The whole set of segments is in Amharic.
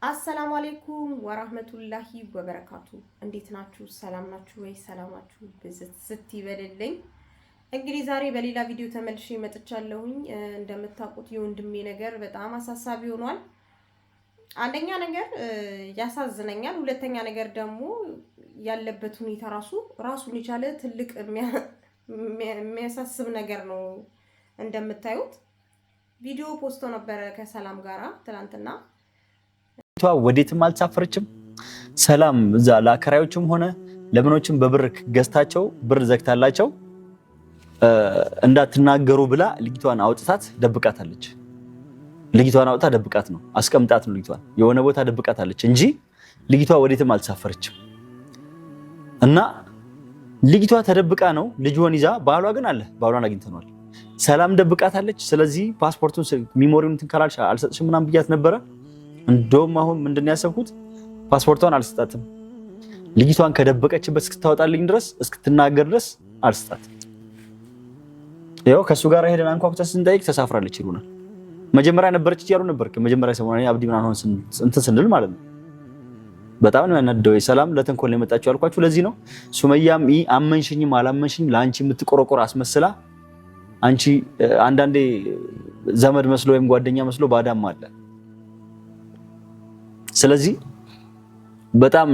አሰላሙ አለይኩም ወራህመቱላሂ ወበረካቱ። እንዴት ናችሁ? ሰላም ናችሁ ወይ? ሰላማችሁ ብዝት ይበልልኝ። እንግዲህ ዛሬ በሌላ ቪዲዮ ተመልሼ መጥቻለሁኝ። እንደምታውቁት የወንድሜ ነገር በጣም አሳሳቢ ሆኗል። አንደኛ ነገር ያሳዝነኛል፣ ሁለተኛ ነገር ደግሞ ያለበት ሁኔታ ራሱን የቻለ ትልቅ የሚያሳስብ ነገር ነው። እንደምታዩት ቪዲዮ ፖስቶ ነበረ ከሰላም ጋራ ትላንትና። ወዴትም አልተሳፈረችም። ሰላም እዛ ለአከራዮችም ሆነ ለምኖችም በብር ገዝታቸው ብር ዘግታላቸው እንዳትናገሩ ብላ ልጅቷን አውጥታት ደብቃታለች። ልጅቷን አውጥታ ደብቃት ነው አስቀምጣት ነው ልጅቷን የሆነ ቦታ ደብቃታለች እንጂ ልጅቷ ወዴትም አልተሳፈረችም። እና ልጅቷ ተደብቃ ነው ልጅዋን ይዛ፣ ባሏ ግን አለ፣ ባሏን አግኝተናል። ሰላም ደብቃታለች። ስለዚህ ፓስፖርቱን ሚሞሪውን ትንከራልሽ አልሰጥሽም ምናምን ብያት ነበረ። እንደውም አሁን ምንድነው ያሰብኩት ፓስፖርቷን አልሰጣትም። ልጅቷን ከደበቀችበት እስክታወጣልኝ ድረስ እስክትናገር ድረስ አልሰጣትም። ያው ከሱ ጋር ሄደን አንኳኩተን ስንጠይቅ ተሳፍራለች ይሉናል። መጀመሪያ ነበረች እያሉ ነበር። ከመጀመሪያ ሰሞኑን አብዲ ምናምን ሆነ እንትን ስንል ማለት ነው። በጣም ነው ያናደው። ሰላም ለተንኮል ነው የመጣችው ያልኳችሁ ለዚህ ነው። ሱመያም አመንሽኝም አላመንሽኝም ለአንቺ የምትቆረቆር አስመስላ፣ አንቺ አንዳንዴ ዘመድ መስሎ ወይም ጓደኛ መስሎ ባዳም አለ። ስለዚህ በጣም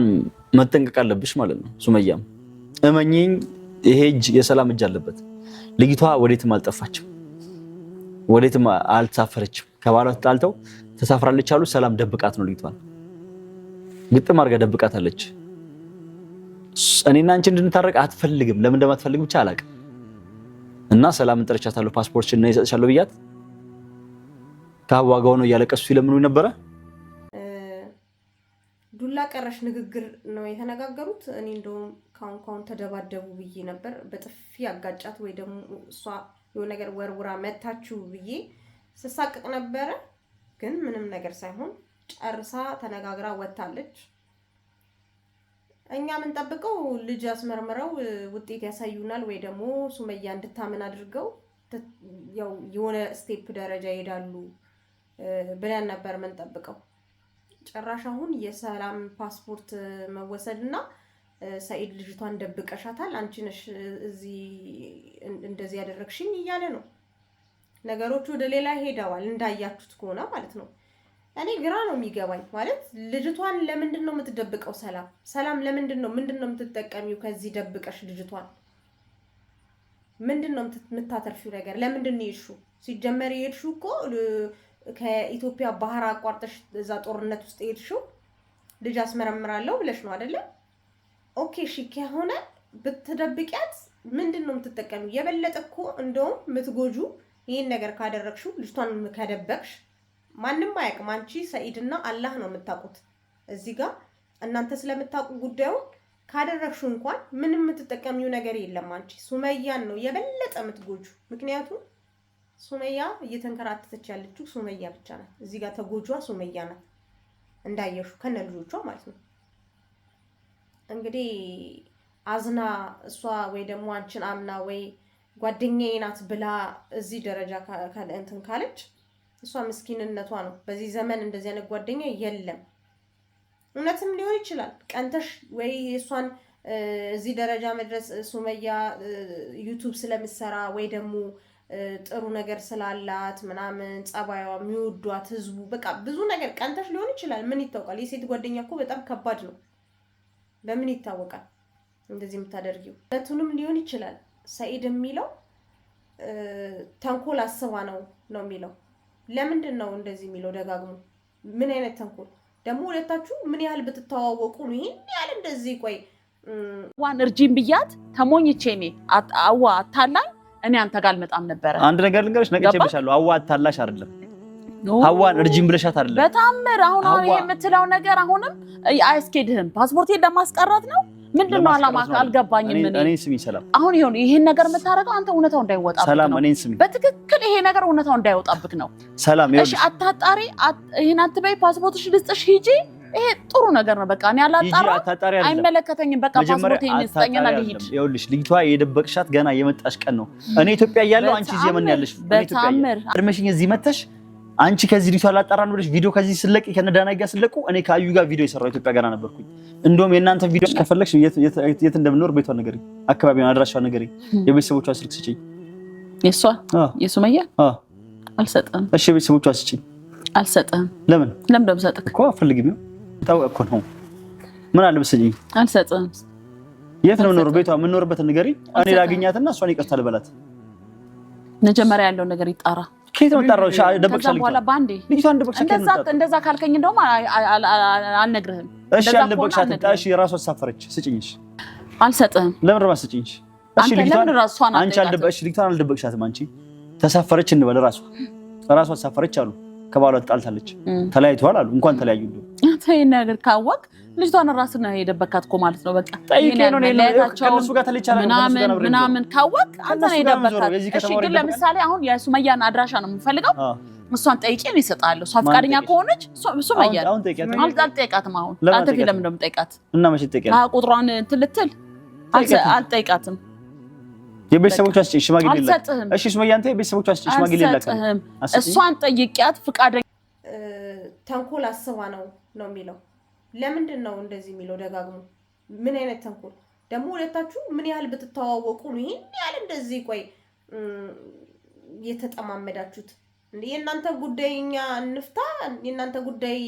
መጠንቀቅ አለብሽ ማለት ነው። ሱመያም እመኚኝ፣ ይሄ እጅ የሰላም እጅ አለበት። ልጅቷ ወዴትም አልጠፋችም፣ ወዴትም አልተሳፈረችም። ከባሏ ተጣልተው ተሳፍራለች አሉ። ሰላም ደብቃት ነው ልጅቷን ግጥም አድርጋ ደብቃታለች። እኔና አንቺ እንድንታረቅ አትፈልግም። ለምን እንደማትፈልግ ብቻ አላውቅም። እና ሰላምን ጠርቻታለሁ። ፓስፖርትሽን ነው ይሰጥሻለሁ ብያት ካዋጋው ነው እያለቀሱ ይለምኑ ነበረ። ዱላ ቀረሽ ንግግር ነው የተነጋገሩት። እኔ እንደውም ካሁን ተደባደቡ ብዬ ነበር። በጥፊ አጋጫት ወይ ደግሞ እሷ የሆነ ነገር ወርውራ መታችሁ ብዬ ስሳቅቅ ነበረ። ግን ምንም ነገር ሳይሆን ጨርሳ ተነጋግራ ወጣለች። እኛ የምንጠብቀው ልጅ አስመርምረው ውጤት ያሳዩናል ወይ ደግሞ ሱመያ እንድታምን አድርገው ያው የሆነ ስቴፕ ደረጃ ይሄዳሉ ብለን ነበር የምንጠብቀው። ጭራሽ አሁን የሰላም ፓስፖርት መወሰድና ሰኢድ ልጅቷን ደብቀሻታል፣ አንቺ ነሽ እዚህ እንደዚህ ያደረግሽኝ እያለ ነው። ነገሮቹ ወደ ሌላ ሄደዋል እንዳያችሁት ከሆነ ማለት ነው። እኔ ግራ ነው የሚገባኝ ማለት ልጅቷን ለምንድን ነው የምትደብቀው? ሰላም ለምንድን ነው የምትጠቀሚው? ከዚህ ደብቀሽ ልጅቷን ምንድን ነው የምታተርፊው ነገር? ለምንድን ነው የሄድሽው? ሲጀመር የሄድሽው እኮ ከኢትዮጵያ ባህር አቋርጠሽ እዛ ጦርነት ውስጥ የሄድሽው ልጅ አስመረምራለሁ ብለሽ ነው አይደለ? ኦኬ እሺ፣ ከሆነ ብትደብቂያት ምንድን ነው የምትጠቀሚው? የበለጠ እኮ እንደውም የምትጎጁ ይሄን ነገር ካደረግሽው ልጅቷን ከደበቅሽ ማንም አያውቅም። አንቺ ሰኢድና አላህ ነው የምታውቁት። እዚህ ጋር እናንተ ስለምታውቁ ጉዳዩን ካደረግሽው እንኳን ምንም የምትጠቀሚው ነገር የለም። አንቺ ሱመያን ነው የበለጠ የምትጎጁ። ምክንያቱም ሱመያ እየተንከራተተች ያለችው ሱመያ ብቻ ናት። እዚህ ጋር ተጎጇ ሱመያ ናት እንዳየሹ ከነ ልጆቿ ማለት ነው። እንግዲህ አዝና እሷ ወይ ደግሞ አንቺን አምና ወይ ጓደኛዬ ናት ብላ እዚህ ደረጃ እንትን ካለች እሷ ምስኪንነቷ ነው። በዚህ ዘመን እንደዚህ አይነት ጓደኛ የለም። እውነትም ሊሆን ይችላል ቀንተሽ ወይ እሷን እዚህ ደረጃ መድረስ ሱመያ ዩቲዩብ ስለምትሰራ ወይ ደግሞ ጥሩ ነገር ስላላት ምናምን ጸባይዋ የሚወዷት ህዝቡ በቃ ብዙ ነገር ቀንተሽ ሊሆን ይችላል። ምን ይታወቃል? የሴት ጓደኛ እኮ በጣም ከባድ ነው። በምን ይታወቃል እንደዚህ የምታደርጊው? ሁለቱንም ሊሆን ይችላል። ሰኢድ የሚለው ተንኮል አስባ ነው የሚለው። ለምንድን ነው እንደዚህ የሚለው ደጋግሞ? ምን አይነት ተንኮል ደግሞ? ሁለታችሁ ምን ያህል ብትተዋወቁ ነው ይሄን ያህል እንደዚህ? ቆይ ዋን እርጂም ብያት ተሞኝቼ እኔ አዋ አታላኝ እኔ አንተ ጋር አልመጣም ነበር። አንድ ነገር ልንገርሽ፣ ነግቼብሻለሁ። አዋ አታላሽ አይደለም ሀዋን እርጂም ብለሻት አይደለም። በታምር አሁን ይሄ የምትለው ነገር አሁንም አያስኬድህም። ፓስፖርቴን ለማስቀረት ነው ምንድነው አላማ? አልገባኝም። እኔ ስሚ ሰላም፣ አሁን ይሄን ነገር የምታረገው አንተ እውነታው እንዳይወጣብህ ነው። ሰላም እኔን ስሚ፣ በትክክል ይሄ ነገር እውነታው እንዳይወጣብህ ነው። ሰላም እሺ፣ አታጣሪ፣ ይሄን አትበይ፣ ፓስፖርትሽ ልስጥሽ ሂጂ። ይሄ ጥሩ ነገር ነው። በቃ እኔ አላጣራ፣ አይመለከተኝም። በቃ ፓስፖርቴን ልስጠኝና ልሂድ። ይኸውልሽ ልጅቷ የደበቅሻት ገና የመጣሽ ቀን ነው። እኔ ኢትዮጵያ እያለሁ አንቺ እዚህ የመን ያለሽ። በታምር አድመሽኝ እዚህ መተሽ አንቺ ከዚህ ልጅቷ ላጣራን ብለሽ ቪዲዮ ከዚህ ስለቂ ከነዳናይ ጋር ስለቁ እኔ ከአዩ ጋር ቪዲዮ የሰራው ኢትዮጵያ ጋር ነበርኩኝ። እንደውም የእናንተ ቪዲዮስ ከፈለግሽ የት እንደምኖር ቤቷን ንገሪኝ፣ አካባቢውን አድራሻውን ንገሪኝ፣ የቤተሰቦቿን ስልክ ስጪኝ። የሷ የሱመያ አልሰጥም። እሺ የቤተሰቦቿን ስጪኝ። አልሰጥም። ለምን ደምሰጥክ እኮ አፈልግም ነው ታውቀው እኮ ነው። ምን አለ መሰለኝ አልሰጥም። የት ነው የምኖረው? ቤቷ የምኖርበትን ንገሪኝ። እኔ ላገኛትና እሷን ይቅርታ ልበላት። መጀመሪያ ያለው ነገር ይጣራ። ከየት ነው የምጣራው? ደበቅሻለሁ በኋላ ባንዴ ልጅቷን ደበቅሻለሁ። እንደዛ ካልከኝ እንደውም አልነግርህም። እሺ አልደበቅሻት። እሺ የራሷ ተሳፈረች ስጪኝሽ። አልሰጥህም። ለምን ራስ ስጪኝሽ? እሺ ልጅቷን አንቺ አልደበቅሽ። ልጅቷን አልደበቅሻትም። አንቺ ተሳፈረች እንበል። ራሷ ተሳፈረች አሉ። ከባሏ ተጣልታለች፣ ተለያይተዋል አሉ። እንኳን ተለያዩ እንደው አንተ ይሄን ነገር ካወቅ ልጅቷን ራስህ ነው የደበካት እኮ ማለት ነው። በቃ ጠይቄ ነው ከነሱ ጋር ተለይቻለሁ ምናምን ካወቅ አንተ ነው የደበካት። እሺ ግን ለምሳሌ አሁን የሱመያን አድራሻ ነው የምፈልገው። እሷን ጠይቄ ነው ይሰጣለሁ። እሷ ፈቃደኛ ከሆነች ሱመያን አልጠይቃትም። አሁን አንተ ለምን ነው የምጠይቃት? እና መቼ ትጠይቂያለሽ? ቁጥሯን ትልትል አልጠይቃትም። የቤተሰቦቿ አስጪ ሽማግሌ ይላክ። እሺ ሱመያ አንተ የቤተሰቦቿ አስጪ ሽማግሌ ይላክ። እሷን ጠይቂያት ፈቃደኛ ተንኮል አስባ ነው የሚለው። ለምንድን ነው እንደዚህ የሚለው ደጋግሞ? ምን አይነት ተንኮል ደግሞ? ሁለታችሁ ምን ያህል ብትተዋወቁ ነው ይሄን ያህል እንደዚህ ቆይ የተጠማመዳችሁት? የእናንተ ጉዳይ እኛ እንፍታ፣ የእናንተ ጉዳይ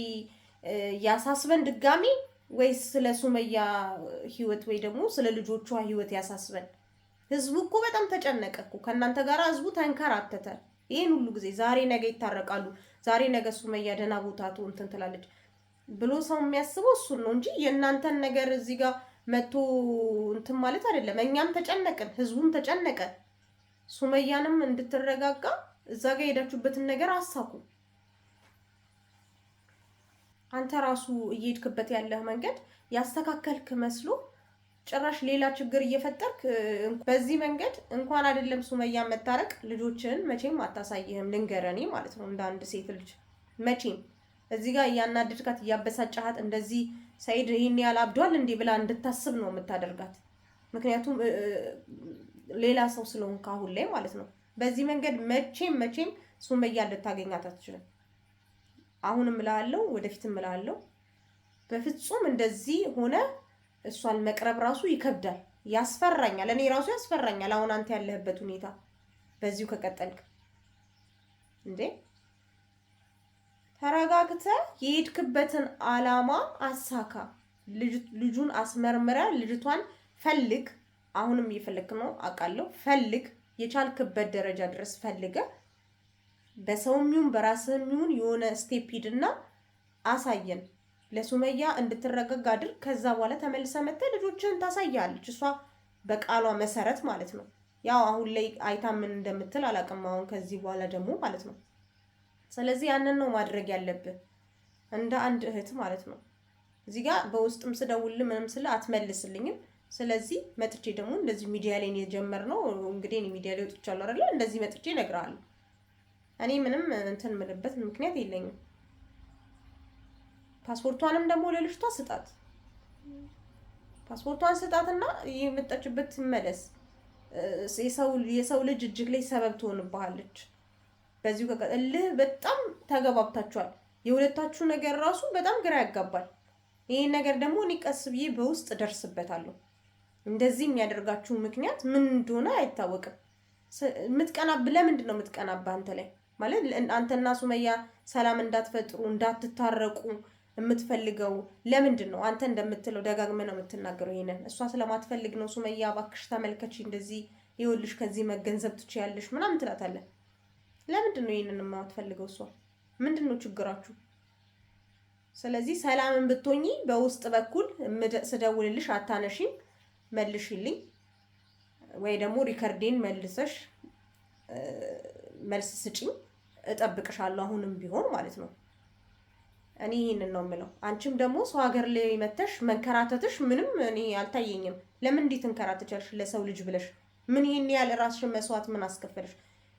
ያሳስበን ድጋሚ፣ ወይስ ስለ ሱመያ ህይወት ወይ ደግሞ ስለ ልጆቿ ህይወት ያሳስበን? ህዝቡ እኮ በጣም ተጨነቀ እኮ ከእናንተ ጋር። ህዝቡ ተንከራተተ ይሄን ሁሉ ጊዜ። ዛሬ ነገ ይታረቃሉ፣ ዛሬ ነገ ሱመያ ደህና ቦታ እንትን ትላለች ብሎ ሰው የሚያስበው እሱን ነው እንጂ የእናንተን ነገር እዚህ ጋር መቶ እንትን ማለት አይደለም። እኛም ተጨነቅን፣ ህዝቡም ተጨነቀ። ሱመያንም እንድትረጋጋ እዛ ጋር የሄዳችሁበትን ነገር አሳኩ። አንተ ራሱ እየሄድክበት ያለህ መንገድ ያስተካከልክ መስሎ ጭራሽ ሌላ ችግር እየፈጠርክ በዚህ መንገድ እንኳን አይደለም ሱመያ መታረቅ ልጆችን መቼም አታሳይህም። ልንገረኔ ማለት ነው እንደ አንድ ሴት ልጅ መቼም እዚህ ጋር እያናደድካት እያበሳጫሃት እንደዚህ ሰይድ ይሄን ያህል አብዷል እንዴ ብላ እንድታስብ ነው የምታደርጋት። ምክንያቱም ሌላ ሰው ስለሆንክ አሁን ላይ ማለት ነው። በዚህ መንገድ መቼም ሱመያ ልታገኛት አትችልም። አሁንም እልሃለሁ፣ ወደፊትም እልሃለሁ፣ በፍጹም እንደዚህ ሆነ እሷን መቅረብ ራሱ ይከብዳል፣ ያስፈራኛል። እኔ ራሱ ያስፈራኛል አሁን አንተ ያለህበት ሁኔታ በዚሁ ከቀጠልክ እንዴ። ተረጋግተህ የሄድክበትን አላማ አሳካ። ልጁን አስመርምረ ልጅቷን ፈልግ። አሁንም እየፈለክ ነው አውቃለሁ። ፈልግ፣ የቻልክበት ደረጃ ድረስ ፈልገ በሰውም ይሁን በራስህም ይሁን የሆነ ስቴፕ ሂድና አሳየን። ለሱመያ እንድትረጋጋ አድርግ። ከዛ በኋላ ተመልሰ መጥተህ ልጆችን ታሳያለች እሷ በቃሏ መሰረት ማለት ነው። ያው አሁን ላይ አይታ ምን እንደምትል አላውቅም። አሁን ከዚህ በኋላ ደግሞ ማለት ነው። ስለዚህ ያንን ነው ማድረግ ያለብህ እንደ አንድ እህት ማለት ነው። እዚህ ጋር በውስጥም ስደውልልህ ምንም ስለ አትመልስልኝም። ስለዚህ መጥቼ ደግሞ እንደዚህ ሚዲያ ላይ የጀመርነው እንግዲህ እኔ ሚዲያ ላይ ወጥቻለሁ አይደል? እንደዚህ መጥቼ እነግርሃለሁ። እኔ ምንም እንትን የምልበት ምክንያት የለኝም። ፓስፖርቷንም ደግሞ ለልጅቷ ስጣት። ፓስፖርቷን ስጣትና የመጣችበት ትመለስ። የሰው ልጅ እጅግ ላይ ሰበብ ትሆንብሃለች። በዚሁ ከቀጥልህ በጣም ተገባብታችኋል። የሁለታችሁ ነገር ራሱ በጣም ግራ ያጋባል። ይሄን ነገር ደግሞ እኔ ቀስ ብዬ በውስጥ ደርስበታለሁ። እንደዚህ የሚያደርጋችሁ ምክንያት ምን እንደሆነ አይታወቅም። የምትቀናብህ ለምንድን ነው የምትቀናብህ አንተ ላይ? ማለት አንተና ሱመያ ሰላም እንዳትፈጥሩ እንዳትታረቁ የምትፈልገው ለምንድን ነው? አንተ እንደምትለው ደጋግመህ ነው የምትናገረው ይሄንን። እሷ ስለማትፈልግ ነው ሱመያ እባክሽ ተመልከች፣ እንደዚህ ይኸውልሽ ከዚህ መገንዘብ ትችያለሽ ምናምን ትላታለህ። ለምንድን ነው ይሄንን የማትፈልገው እሷ? ምንድን ነው ችግራችሁ? ስለዚህ ሰላምን ብትሆኚ በውስጥ በኩል ስደውልልሽ አታነሺም፣ መልሽልኝ፣ ወይ ደግሞ ሪከርዴን መልሰሽ መልስ ስጪኝ፣ እጠብቅሻለሁ አሁንም ቢሆን ማለት ነው። እኔ ይሄንን ነው የምለው። አንቺም ደግሞ ሰው ሀገር ላይ መተሽ መንከራተትሽ ምንም እኔ አልታየኝም። ለምን እንዴት እንከራተቻለሽ ለሰው ልጅ ብለሽ? ምን ይሄን ያህል ራስሽን መስዋዕት ምን አስከፈለሽ?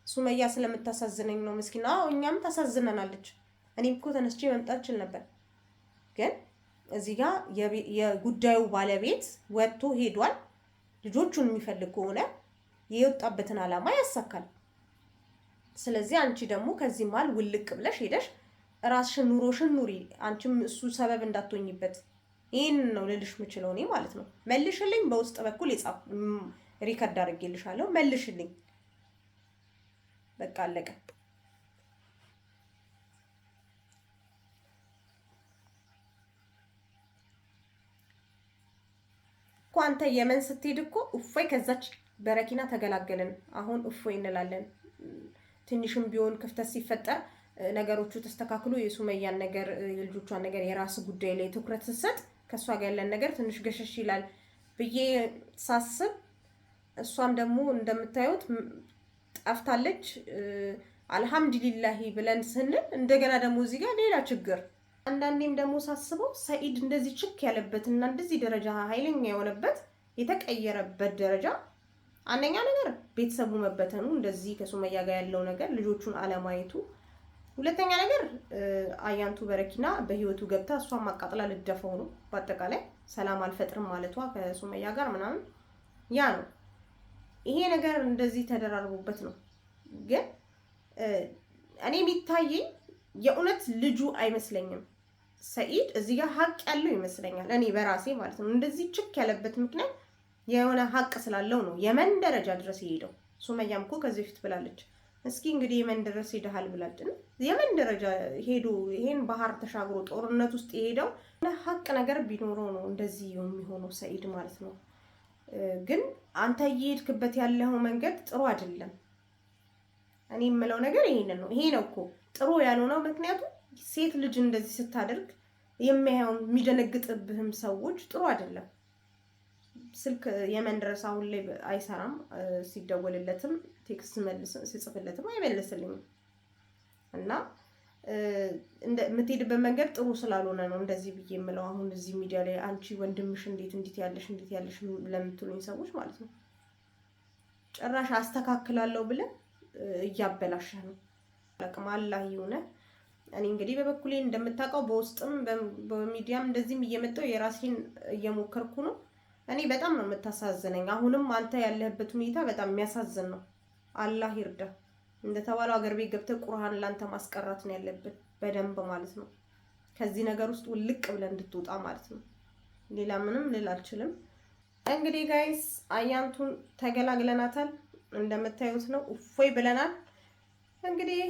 ሱመያ ስለምታሳዝነኝ ነው ምስኪና። አዎ እኛም ታሳዝነናለች። እኔም እኮ ተነስቼ መምጣት እችል ነበር፣ ግን እዚህ ጋር የጉዳዩ ባለቤት ወጥቶ ሄዷል። ልጆቹን የሚፈልግ ከሆነ የወጣበትን ዓላማ ያሳካል። ስለዚህ አንቺ ደግሞ ከዚህ ማል ውልቅ ብለሽ ሄደሽ ራስሽን ኑሮሽን ኑሪ። አንቺም እሱ ሰበብ እንዳትሆኝበት ይሄን ነው ልልሽ የምችለው እኔ ማለት ነው። መልሽልኝ። በውስጥ በኩል ሪከርድ አድርጌልሻለሁ። መልሽልኝ። በቃ አለቀ። እኮ አንተ የመን ስትሄድ እኮ እፎይ ከዛች በረኪና ተገላገልን። አሁን እፎይ እንላለን። ትንሽም ቢሆን ክፍተት ሲፈጠር ነገሮቹ ተስተካክሎ የሱመያን ነገር የልጆቿን ነገር የራስ ጉዳይ ላይ ትኩረት ስትሰጥ ከሷ ጋር ያለን ነገር ትንሽ ገሸሽ ይላል ብዬ ሳስብ እሷም ደግሞ እንደምታዩት ጠፍታለች። አልሐምዱሊላህ ብለን ስንል እንደገና ደግሞ እዚህ ጋር ሌላ ችግር። አንዳንዴም ደግሞ ሳስበው ሰኢድ እንደዚህ ችክ ያለበትና እንደዚህ ደረጃ ኃይለኛ የሆነበት የተቀየረበት ደረጃ አንደኛ ነገር ቤተሰቡ መበተኑ፣ እንደዚህ ከሱመያ ጋር ያለው ነገር ልጆቹን አለማየቱ፣ ሁለተኛ ነገር አያንቱ በረኪና በህይወቱ ገብታ እሷን ማቃጠላ ልደፈው ነው። በአጠቃላይ ሰላም አልፈጥርም ማለቷ ከሱመያ ጋር ምናምን ያ ነው። ይሄ ነገር እንደዚህ ተደራርቦበት ነው። ግን እኔ የሚታየኝ የእውነት ልጁ አይመስለኝም። ሰኢድ እዚህ ጋር ሀቅ ያለው ይመስለኛል፣ እኔ በራሴ ማለት ነው። እንደዚህ ችክ ያለበት ምክንያት የሆነ ሀቅ ስላለው ነው የመን ደረጃ ድረስ የሄደው። ሱመያም እኮ ከዚህ በፊት ብላለች፣ እስኪ እንግዲህ የመን ድረስ ሄደሃል ብላለች። የመን ደረጃ ሄዶ ይሄን ባህር ተሻግሮ ጦርነት ውስጥ የሄደው ሀቅ ነገር ቢኖረው ነው እንደዚህ የሚሆነው ሰኢድ ማለት ነው። ግን አንተ እየሄድክበት ያለው መንገድ ጥሩ አይደለም። እኔ የምለው ነገር ይሄንን ነው። ይሄ ነው እኮ ጥሩ ያልሆነው። ምክንያቱም ሴት ልጅ እንደዚህ ስታደርግ የሚያየው የሚደነግጥብህም ሰዎች ጥሩ አይደለም። ስልክ የመን ድረስ አሁን ላይ አይሰራም። ሲደወልለትም ቴክስት ሲጽፍለትም አይመልስልኝም። እና የምትሄድበት መንገድ ጥሩ ስላልሆነ ነው እንደዚህ ብዬ የምለው። አሁን እዚህ ሚዲያ ላይ አንቺ ወንድምሽ እንዴት ያለሽ ለምትሉኝ ሰዎች ማለት ነው ጭራሽ አስተካክላለሁ ብለን እያበላሸ ነው። አላህ ይሁን። እኔ እንግዲህ በበኩሌ እንደምታውቀው በውስጥም በሚዲያም እንደዚህም እየመጣሁ የራሴን እየሞከርኩ ነው። እኔ በጣም ነው የምታሳዝነኝ። አሁንም አንተ ያለህበት ሁኔታ በጣም የሚያሳዝን ነው። አላህ ይርዳ። እንደተባለው አገር ቤት ገብተህ ቁርአን ላንተ ማስቀራት ነው ያለብን በደንብ ማለት ነው። ከዚህ ነገር ውስጥ ውልቅ ብለን እንድትወጣ ማለት ነው። ሌላ ምንም ልል አልችልም። እንግዲህ ጋይስ አያንቱን ተገላግለናታል። እንደምታዩት ነው እፎይ ብለናል። እንግዲህ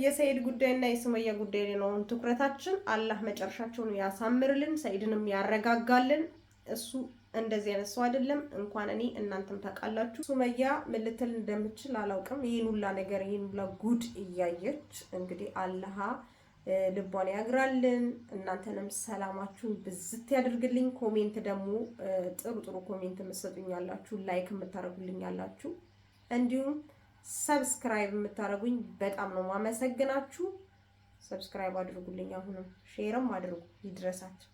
የሰኢድ ጉዳይና የሱመያ ጉዳይ ነው ትኩረታችን። አላህ መጨረሻቸውን ያሳምርልን፣ ሰኢድንም ያረጋጋልን። እሱ እንደዚህ አይነት ሰው አይደለም። እንኳን እኔ እናንተም ታውቃላችሁ። ሱመያ ምን ልትል እንደምችል አላውቅም። ይሄን ሁላ ነገር ይሄን ሁላ ጉድ እያየች እንግዲህ አላህ ልቧን ያግራልን። እናንተንም ሰላማችሁን ብዝት ያድርግልኝ። ኮሜንት ደግሞ ጥሩ ኮሜንት የምትሰጡኝ ያላችሁ፣ ላይክ የምታደርጉልኝ ያላችሁ፣ እንዲሁም ሰብስክራይብ የምታደርጉኝ በጣም ነው ማመሰግናችሁ። ሰብስክራይብ አድርጉልኝ። አሁንም ሼርም አድርጉ ይድረሳችሁ።